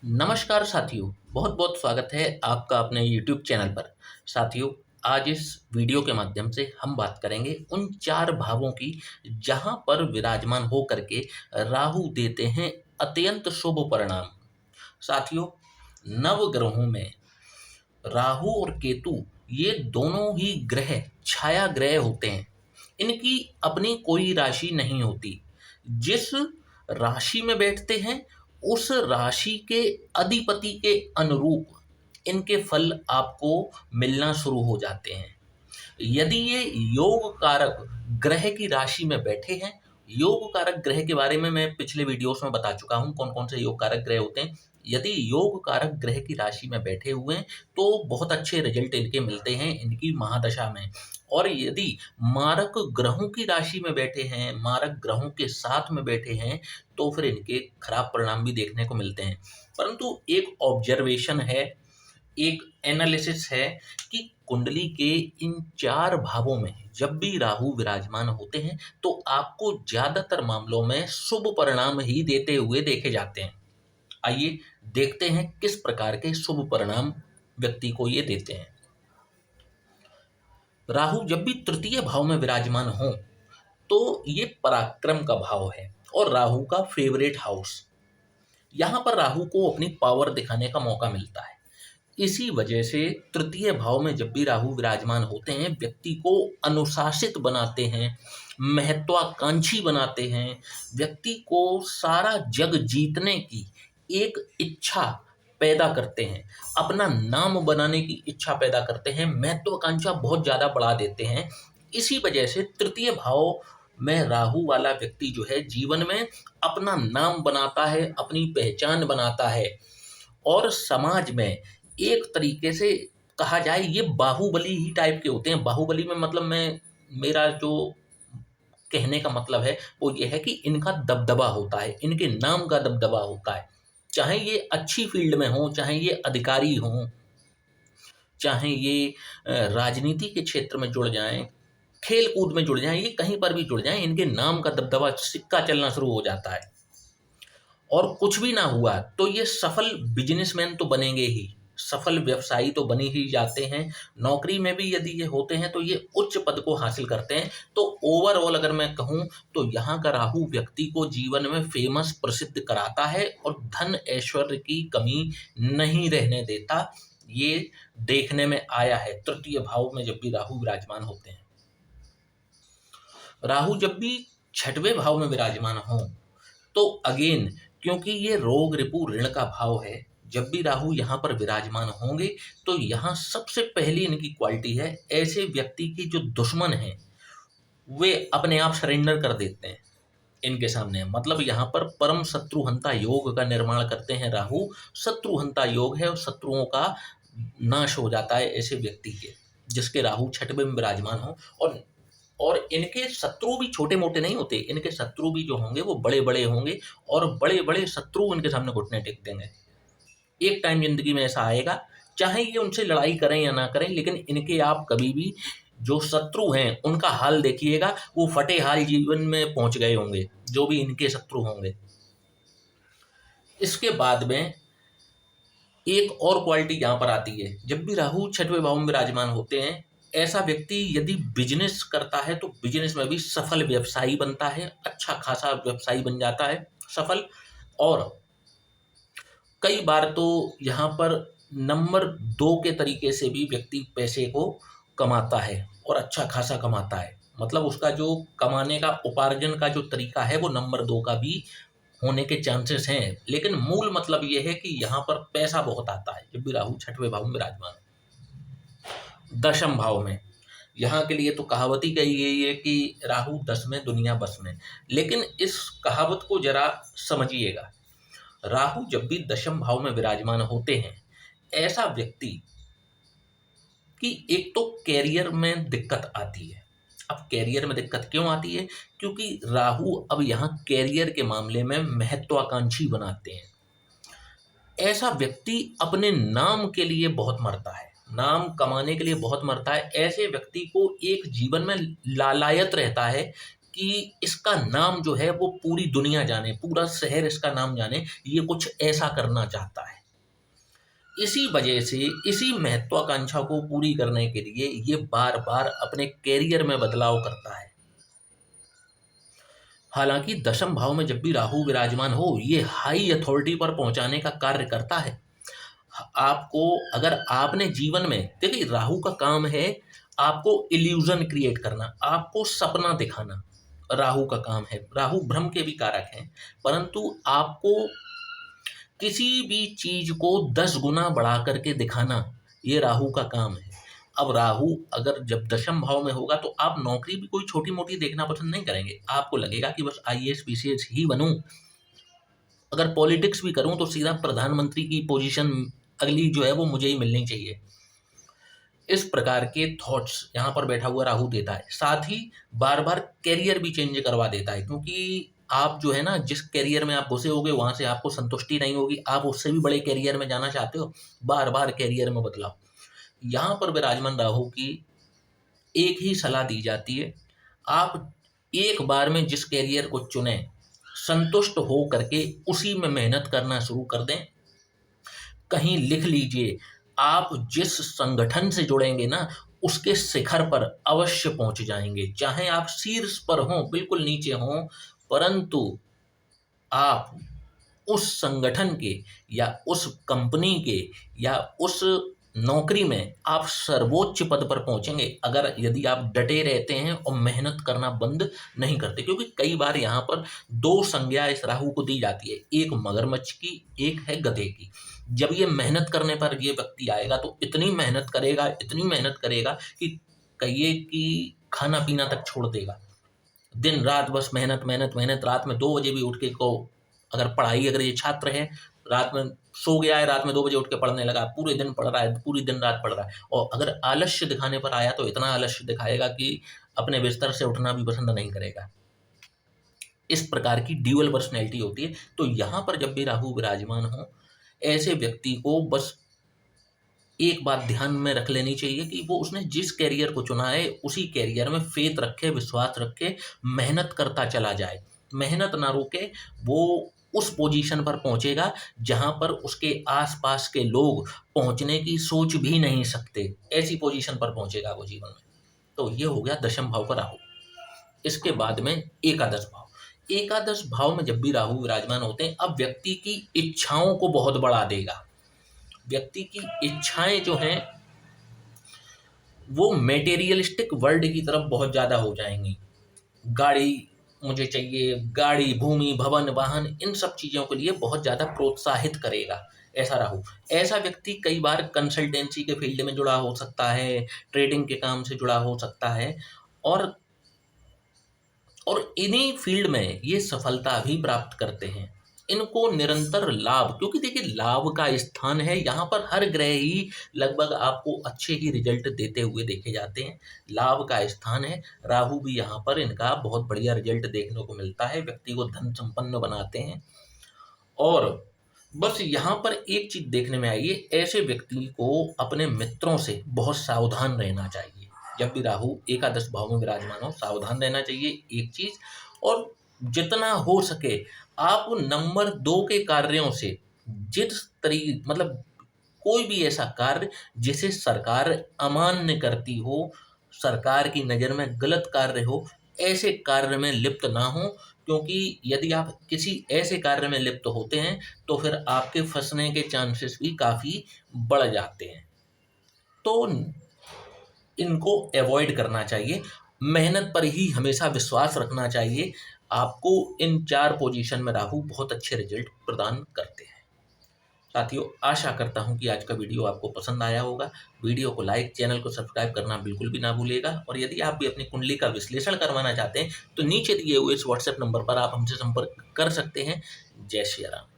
नमस्कार साथियों, बहुत बहुत स्वागत है आपका अपने YouTube चैनल पर। साथियों, आज इस वीडियो के माध्यम से हम बात करेंगे उन 4 भावों की जहां पर विराजमान हो करके राहु देते हैं अत्यंत शुभ परिणाम। साथियों, नवग्रहों में राहु और केतु ये दोनों ही ग्रह छाया ग्रह होते हैं। इनकी अपनी कोई राशि नहीं होती। जिस राशि में बैठते हैं उस राशि के अधिपति के अनुरूप इनके फल आपको मिलना शुरू हो जाते हैं। यदि ये योग कारक ग्रह की राशि में बैठे हैं, योग कारक ग्रह के बारे में मैं पिछले वीडियोस में बता चुका हूं कौन कौन से योग कारक ग्रह होते हैं। यदि योग कारक ग्रह की राशि में बैठे हुए हैं तो बहुत अच्छे रिजल्ट इनके मिलते हैं इनकी महादशा में। और यदि मारक ग्रहों की राशि में बैठे हैं, मारक ग्रहों के साथ में बैठे हैं, तो फिर इनके खराब परिणाम भी देखने को मिलते हैं। परंतु एक ऑब्जर्वेशन है, एक एनालिसिस है कि कुंडली के इन 4 भावों में जब भी राहु विराजमान होते हैं तो आपको ज्यादातर मामलों में शुभ परिणाम ही देते हुए देखे जाते हैं। आइए देखते हैं किस प्रकार के शुभ परिणाम व्यक्ति को ये देते हैं। राहु जब भी तृतीय भाव में विराजमान हो तो ये पराक्रम का भाव है और राहु का फेवरेट हाउस। यहां पर राहु को अपनी पावर दिखाने का मौका मिलता है। इसी वजह से तृतीय भाव में जब भी राहु विराजमान होते हैं व्यक्ति को अनुशासित बनाते हैं, महत्वाकांक्षी बनाते हैं, व्यक्ति को सारा जग जीतने की एक इच्छा पैदा करते हैं, अपना नाम बनाने की इच्छा पैदा करते हैं, महत्वाकांक्षा बहुत ज़्यादा बढ़ा देते हैं। इसी वजह से तृतीय भाव में राहु वाला व्यक्ति जो है जीवन में अपना नाम बनाता है, अपनी पहचान बनाता है और समाज में एक तरीके से कहा जाए ये बाहुबली ही टाइप के होते हैं। बाहुबली में मतलब मेरा जो कहने का मतलब है वो ये है कि इनका दबदबा होता है, इनके नाम का दबदबा होता है। चाहे ये अच्छी फील्ड में हो, चाहे ये अधिकारी हों, चाहे ये राजनीति के क्षेत्र में जुड़ जाएं, खेल कूद में जुड़ जाएं, ये कहीं पर भी जुड़ जाएं, इनके नाम का दबदबा सिक्का चलना शुरू हो जाता है। और कुछ भी ना हुआ तो ये सफल बिजनेसमैन तो बनेंगे ही, सफल व्यवसायी तो बन ही जाते हैं। नौकरी में भी यदि ये होते हैं तो ये उच्च पद को हासिल करते हैं। तो ओवरऑल अगर मैं कहूँ तो यहाँ का राहु व्यक्ति को जीवन में फेमस प्रसिद्ध कराता है और धन ऐश्वर्य की कमी नहीं रहने देता। ये देखने में आया है तृतीय भाव में जब भी राहु विराजमान होते हैं। राहु जब भी 6वें भाव में विराजमान हो तो अगेन क्योंकि ये रोग रिपु ऋण का भाव है, जब भी राहु यहाँ पर विराजमान होंगे तो यहाँ सबसे पहली इनकी क्वालिटी है, ऐसे व्यक्ति की जो दुश्मन हैं वे अपने आप सरेंडर कर देते हैं इनके सामने। मतलब यहाँ पर परम शत्रुहंता योग का निर्माण करते हैं राहु। शत्रुहंता योग है और शत्रुओं का नाश हो जाता है ऐसे व्यक्ति के जिसके राहु 6वें में विराजमान हो। और इनके शत्रु भी छोटे मोटे नहीं होते, इनके शत्रु भी जो होंगे वो बड़े बड़े होंगे और बड़े बड़े शत्रु इनके सामने घुटने टेक देंगे। एक टाइम जिंदगी में ऐसा आएगा, चाहे ये उनसे लड़ाई करें या ना करें, लेकिन इनके आप कभी भी जो शत्रु हैं उनका हाल देखिएगा, वो फटे हाल जीवन में पहुंच गए होंगे जो भी इनके शत्रु होंगे। इसके बाद में एक और क्वालिटी यहाँ पर आती है, जब भी राहु 6वें भाव में विराजमान होते हैं ऐसा व्यक्ति यदि बिजनेस करता है तो बिजनेस में भी सफल व्यवसायी बनता है, अच्छा खासा व्यवसायी बन जाता है सफल। और कई बार तो यहाँ पर नंबर 2 के तरीके से भी व्यक्ति पैसे को कमाता है और अच्छा खासा कमाता है। मतलब उसका जो कमाने का उपार्जन का जो तरीका है वो नंबर 2 का भी होने के चांसेस हैं। लेकिन मूल मतलब ये है कि यहाँ पर पैसा बहुत आता है जब भी राहु 6वें भाव में विराजमान है। 10म भाव में यहाँ के लिए तो कहावत ही कही गई है कि राहु 10 में दुनिया बस में। लेकिन इस कहावत को जरा समझिएगा, राहु जब भी 10म भाव में विराजमान होते हैं ऐसा व्यक्ति कि एक तो कैरियर में दिक्कत आती है। अब कैरियर में दिक्कत क्यों आती है? क्योंकि राहु अब यहाँ कैरियर के मामले में महत्वाकांक्षी बनाते हैं। ऐसा व्यक्ति अपने नाम के लिए बहुत मरता है, नाम कमाने के लिए बहुत मरता है। ऐसे व्यक्ति को एक जीवन में लालायत रहता है कि इसका नाम जो है वो पूरी दुनिया जाने, पूरा शहर इसका नाम जाने, ये कुछ ऐसा करना चाहता है। इसी वजह से इसी महत्वाकांक्षा को पूरी करने के लिए ये बार बार अपने कैरियर में बदलाव करता है। हालांकि दशम भाव में जब भी राहु विराजमान हो, ये हाई अथॉरिटी पर पहुंचाने का कार्य करता है। आपको, अगर आपने जीवन में, देखिए राहु का काम है आपको इल्यूजन क्रिएट करना, आपको सपना दिखाना। राहु का काम है, राहु भ्रम के भी कारक हैं, परंतु आपको किसी भी चीज को 10 गुना बढ़ा करके दिखाना, ये राहु का काम है। अब राहु अगर जब दशम भाव में होगा तो आप नौकरी भी कोई छोटी मोटी देखना पसंद नहीं करेंगे। आपको लगेगा कि बस आईएएस पीसीएस ही बनूं, अगर पॉलिटिक्स भी करूं तो सीधा प्रधानमंत्री की पोजीशन अगली जो है वो मुझे ही मिलनी चाहिए। इस प्रकार के थॉट्स यहाँ पर बैठा हुआ राहु देता है। साथ ही बार बार कैरियर भी चेंज करवा देता है, क्योंकि आप जो है ना, जिस कैरियर में आप घुसे होगे वहां से आपको संतुष्टि नहीं होगी, आप उससे भी बड़े कैरियर में जाना चाहते हो, बार बार कैरियर में बदलाव। यहाँ पर विराजमान राहु की एक ही सलाह दी जाती है, आप एक बार में जिस कैरियर को चुने, संतुष्ट हो करके उसी में मेहनत करना शुरू कर दें। कहीं लिख लीजिए, आप जिस संगठन से जुड़ेंगे ना, उसके शिखर पर अवश्य पहुंच जाएंगे। चाहे आप शीर्ष पर हों, बिल्कुल नीचे हों, परंतु आप उस संगठन के या उस कंपनी के या उस नौकरी में आप सर्वोच्च पद पर पहुंचेंगे, अगर यदि आप डटे रहते हैं और मेहनत करना बंद नहीं करते। क्योंकि कई बार यहाँ पर दो संज्ञा इस राहु को दी जाती है, एक मगरमच्छ की, एक है गधे की। जब ये मेहनत करने पर ये व्यक्ति आएगा तो इतनी मेहनत करेगा, इतनी मेहनत करेगा कि कहिए कि खाना पीना तक छोड़ देगा। दिन रात बस मेहनत मेहनत मेहनत। रात में 2 बजे भी उठ के को, अगर पढ़ाई, अगर ये छात्र है, रात में सो गया है, रात में 2 बजे उठ के पढ़ने लगा, पूरे दिन पढ़ रहा है, पूरी दिन रात पढ़ रहा है। और अगर आलस्य दिखाने पर आया तो इतना आलस्य दिखाएगा कि अपने बिस्तर से उठना भी पसंद नहीं करेगा। इस प्रकार की ड्यूअल पर्सनैलिटी होती है। तो यहाँ पर जब भी राहु विराजमान हो, ऐसे व्यक्ति को बस एक बात ध्यान में रख लेनी चाहिए कि वो उसने जिस कैरियर को चुना है उसी कैरियर में फेथ रखे, विश्वास रखे, मेहनत करता चला जाए, मेहनत ना रुके। वो उस पोजीशन पर पहुंचेगा जहां पर उसके आसपास के लोग पहुंचने की सोच भी नहीं सकते, ऐसी पोजीशन पर पहुंचेगा वो जीवन में। तो ये हो गया दशम भाव का राहु। इसके बाद में एकादश भाव। एकादश भाव में जब भी राहु विराजमान होते हैं, अब व्यक्ति की इच्छाओं को बहुत बढ़ा देगा। व्यक्ति की इच्छाएं जो हैं वो मेटेरियलिस्टिक वर्ल्ड की तरफ बहुत ज़्यादा हो जाएंगी। गाड़ी मुझे चाहिए, गाड़ी, भूमि, भवन, वाहन, इन सब चीज़ों के लिए बहुत ज़्यादा प्रोत्साहित करेगा ऐसा राहु। ऐसा व्यक्ति कई बार कंसल्टेंसी के फील्ड में जुड़ा हो सकता है, ट्रेडिंग के काम से जुड़ा हो सकता है, और इन्हीं फील्ड में ये सफलता भी प्राप्त करते हैं। इनको निरंतर लाभ, क्योंकि देखिए लाभ का स्थान है, यहाँ पर हर ग्रह ही लगभग आपको अच्छे ही रिजल्ट देते हुए देखे जाते हैं। लाभ का स्थान है, राहु भी यहाँ पर इनका बहुत बढ़िया रिजल्ट देखने को मिलता है, व्यक्ति को धन संपन्न बनाते हैं। और बस यहाँ पर एक चीज देखने में आई है, ऐसे व्यक्ति को अपने मित्रों से बहुत सावधान रहना चाहिए। जब भी राहु एकादश भाव में विराजमान हो, सावधान रहना चाहिए एक चीज। और जितना हो सके आप नंबर 2 के कार्यों से, जिस तरीके, मतलब कोई भी ऐसा कार्य जिसे सरकार अमान्य करती हो, सरकार की नज़र में गलत कार्य हो, ऐसे कार्य में लिप्त ना हो। क्योंकि यदि आप किसी ऐसे कार्य में लिप्त होते हैं तो फिर आपके फंसने के चांसेस भी काफ़ी बढ़ जाते हैं। तो इनको अवॉइड करना चाहिए, मेहनत पर ही हमेशा विश्वास रखना चाहिए। आपको इन 4 पोजीशन में राहु बहुत अच्छे रिजल्ट प्रदान करते हैं। साथियों, आशा करता हूं कि आज का वीडियो आपको पसंद आया होगा। वीडियो को लाइक, चैनल को सब्सक्राइब करना बिल्कुल भी ना भूलिएगा। और यदि आप भी अपनी कुंडली का विश्लेषण करवाना चाहते हैं तो नीचे दिए हुए इस व्हाट्सएप नंबर पर आप हमसे संपर्क कर सकते हैं। जय श्री राम।